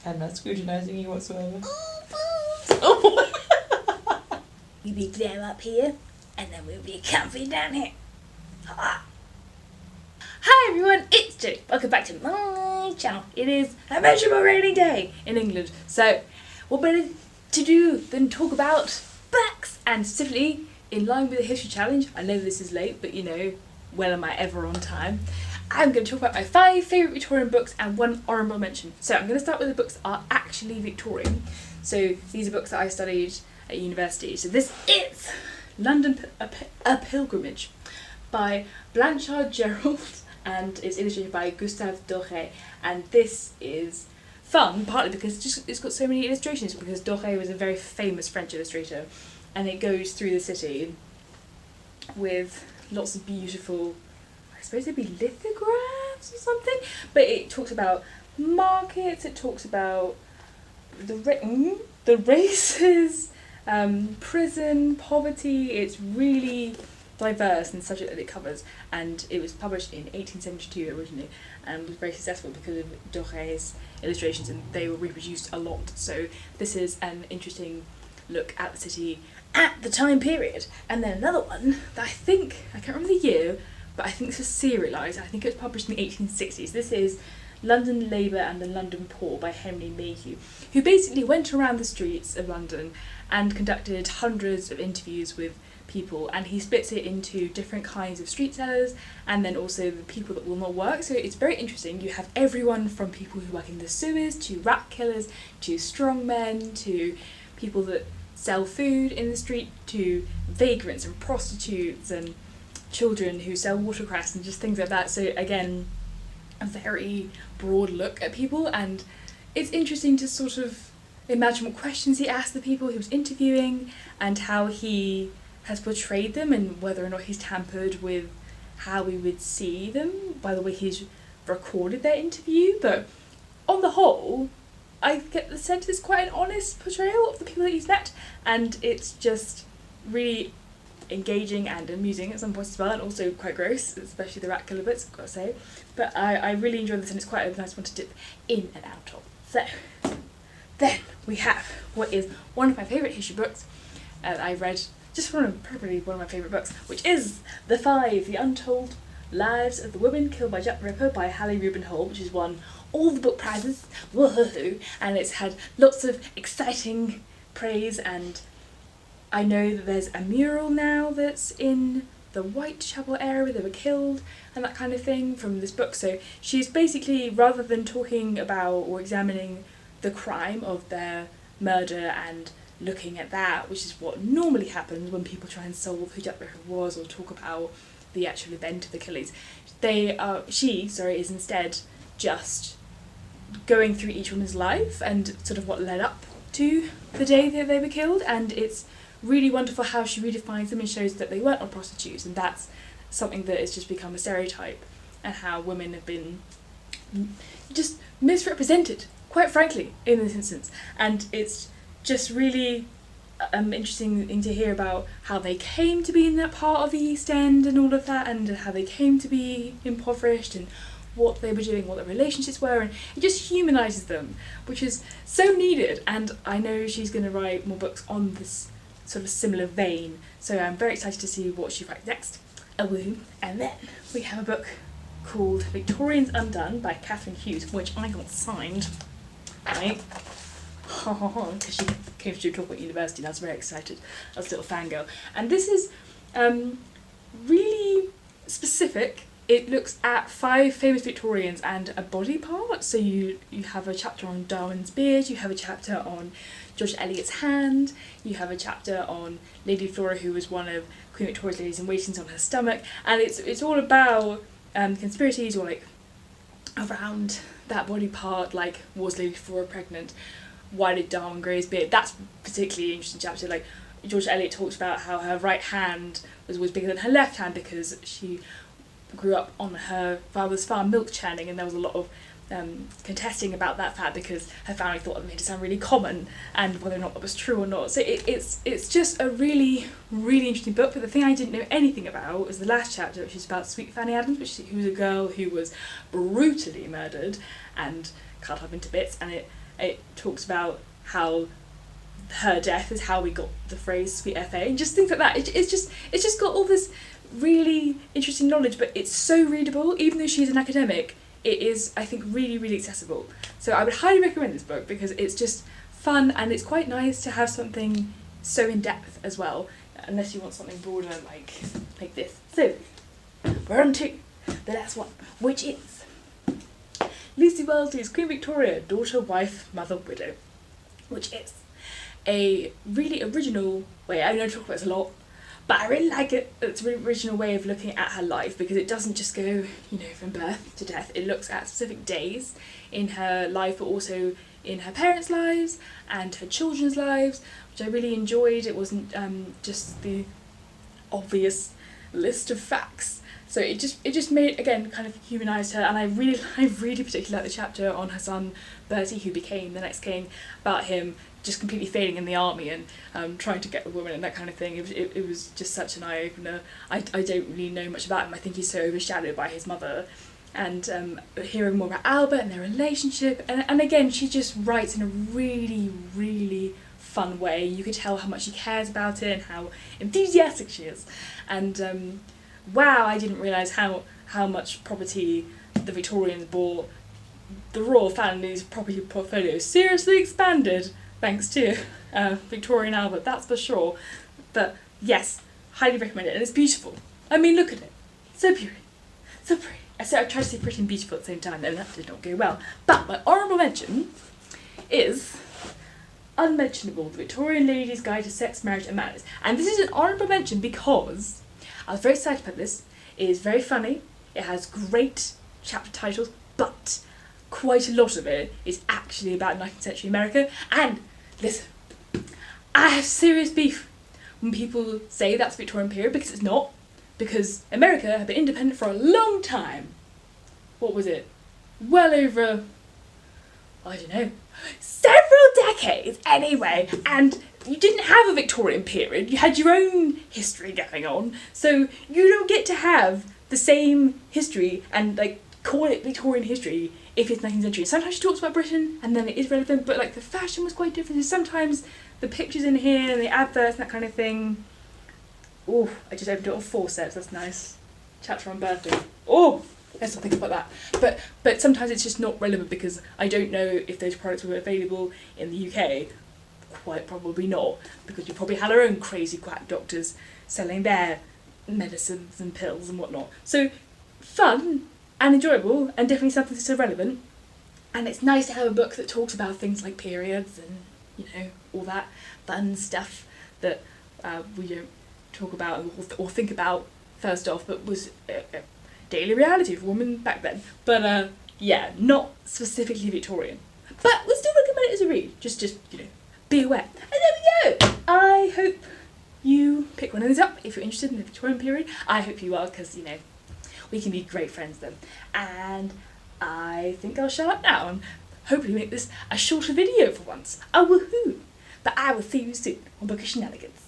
I'm not scrutinising you whatsoever. Oh, we be clear up here, and then we'll be comfy down here. Hi everyone, it's Jenny. Welcome back to my channel. It is a miserable rainy day in England, so what better to do than talk about books, and specifically in line with the history challenge. I know this is late, but you know, when am I ever on time? I'm going to talk about my 5 favourite Victorian books and 1 honourable mention. So I'm going to start with the books that are actually Victorian. So these are books that I studied at university. So this is London a Pilgrimage by Blanchard Gerald, and it's illustrated by Gustave Doré. And this is fun, partly because it's got so many illustrations, because Doré was a very famous French illustrator, and it goes through the city with lots of beautiful, I suppose they'd be lithographs or something, but it talks about markets, it talks about the races, prison, poverty. It's really diverse in the subject that it covers, and it was published in 1872 originally and was very successful because of Doré's illustrations, and they were reproduced a lot. So this is an interesting look at the city at the time period. And then another one that I can't remember the year, but I think this was serialised. I think it was published in the 1860s. This is London Labour and the London Poor by Henry Mayhew, who basically went around the streets of London and conducted hundreds of interviews with people, and he splits it into different kinds of street sellers and then also the people that will not work. So it's very interesting. You have everyone from people who work in the sewers to rat killers to strongmen to people that sell food in the street to vagrants and prostitutes and children who sell watercress and just things like that. So again, a very broad look at people, and it's interesting to sort of imagine what questions he asked the people he was interviewing and how he has portrayed them, and whether or not he's tampered with how we would see them by the way he's recorded their interview. But on the whole, I get the sense it's quite an honest portrayal of the people that he's met, and it's just really engaging and amusing at some points as well, and also quite gross, especially the rat killer bits, I've got to say. But I really enjoyed this, and it's quite a nice one to dip in and out of. So then we have what is one of my favourite history books I read, just probably one of my favourite books, which is The Untold Lives of the Women Killed by Jack the Ripper by Hallie Reuben Hall, which has won all the book prizes, woohoo, and it's had lots of exciting praise. And I know that there's a mural now that's in the Whitechapel area where they were killed and that kind of thing from this book. So she's basically, rather than talking about or examining the crime of their murder and looking at that, which is what normally happens when people try and solve who Jack the Ripper was or talk about the actual event of the killings, she is instead just going through each woman's life and sort of what led up to the day that they were killed. And it's really wonderful how she redefines them and shows that they weren't all prostitutes, and that's something that has just become a stereotype, and how women have been just misrepresented, quite frankly, in this instance. And it's just really interesting to hear about how they came to be in that part of the East End and all of that, and how they came to be impoverished and what they were doing, what their relationships were, and it just humanises them, which is so needed. And I know she's going to write more books on this sort of similar vein, so I'm very excited to see what she writes next. And then we have a book called Victorians Undone by Catherine Hughes, which I got signed, right? Because she came to talk at university and I was very excited. I was a little fangirl. And this is really specific. It looks at 5 famous Victorians and a body part. So you have a chapter on Darwin's beard, you have a chapter on George Eliot's hand, you have a chapter on Lady Flora, who was one of Queen Victoria's ladies in waiting on her stomach, and it's all about conspiracies or like around that body part, like was Lady Flora pregnant? Why did Darwin grow his beard? That's particularly interesting chapter. Like George Eliot talks about how her right hand was always bigger than her left hand because she grew up on her father's farm milk churning, and there was a lot of contesting about that fact because her family thought it made it sound really common, and whether or not that was true or not. So it's just a really, really interesting book. But the thing I didn't know anything about was the last chapter, which is about Sweet Fanny Adams, who was a girl who was brutally murdered and cut up into bits, and it it talks about how her death is how we got the phrase sweet FA, and just things like that. It's just got all this really interesting knowledge, but it's so readable. Even though she's an academic, it is, I think, really, really accessible. So I would highly recommend this book because it's just fun, and it's quite nice to have something so in depth as well, unless you want something broader like this. So we're on to the last one, which is Lucy Wellesley's Queen Victoria, Daughter, Wife, Mother, Widow, which is a really original way. I know I talk about this a lot, but I really like it. It's a really original way of looking at her life, because it doesn't just go, you know, from birth to death. It looks at specific days in her life, but also in her parents' lives and her children's lives, which I really enjoyed. It wasn't just the obvious list of facts. So it just made, again, kind of humanised her, and I really particularly like the chapter on her son Bertie, who became the next king, about him just completely failing in the army and trying to get the woman and that kind of thing. It was just such an eye-opener. I don't really know much about him. I think he's so overshadowed by his mother. And hearing more about Albert and their relationship, and again, she just writes in a really, really fun way. You could tell how much she cares about it and how enthusiastic she is. And wow, I didn't realise how much property the Victorians bought. The royal family's property portfolio seriously expanded thanks to Victorian Albert, that's for sure. But yes, highly recommend it, and it's beautiful. I mean, look at it. So pretty. So pretty. So I tried to say pretty and beautiful at the same time, and that did not go well. But my honourable mention is Unmentionable, The Victorian Lady's Guide to Sex, Marriage and Manners. And this is an honourable mention because I was very excited about this. It is very funny, it has great chapter titles, but quite a lot of it is actually about 19th century America. And listen, I have serious beef when people say that's Victorian period, because it's not. Because America had been independent for a long time. What was it? Well over, I don't know, several decades anyway. And you didn't have a Victorian period, you had your own history going on. So you don't get to have the same history and like call it Victorian history if it's 19th century. Sometimes she talks about Britain and then it is relevant, but like the fashion was quite different. Sometimes the pictures in here and the adverts and that kind of thing. Oh, I just opened it on forceps, that's nice. Chapter on birthday. Oh, let's not think about that. But sometimes it's just not relevant because I don't know if those products were available in the UK. Quite probably not, because we probably had our own crazy quack doctors selling their medicines and pills and whatnot. So fun and enjoyable, and definitely something that's so relevant. And it's nice to have a book that talks about things like periods and, you know, all that fun stuff that we don't talk about or think about first off, but was a daily reality for women back then. But yeah, not specifically Victorian. But we'll still recommend it as a read. Just you know, be aware. And there we go. I hope you pick one of these up if you're interested in the Victorian period. I hope you are, because, you know, we can be great friends then. And I think I'll shut up now and hopefully make this a shorter video for once. Oh, woohoo! But I will see you soon on Bookish Shenanigans.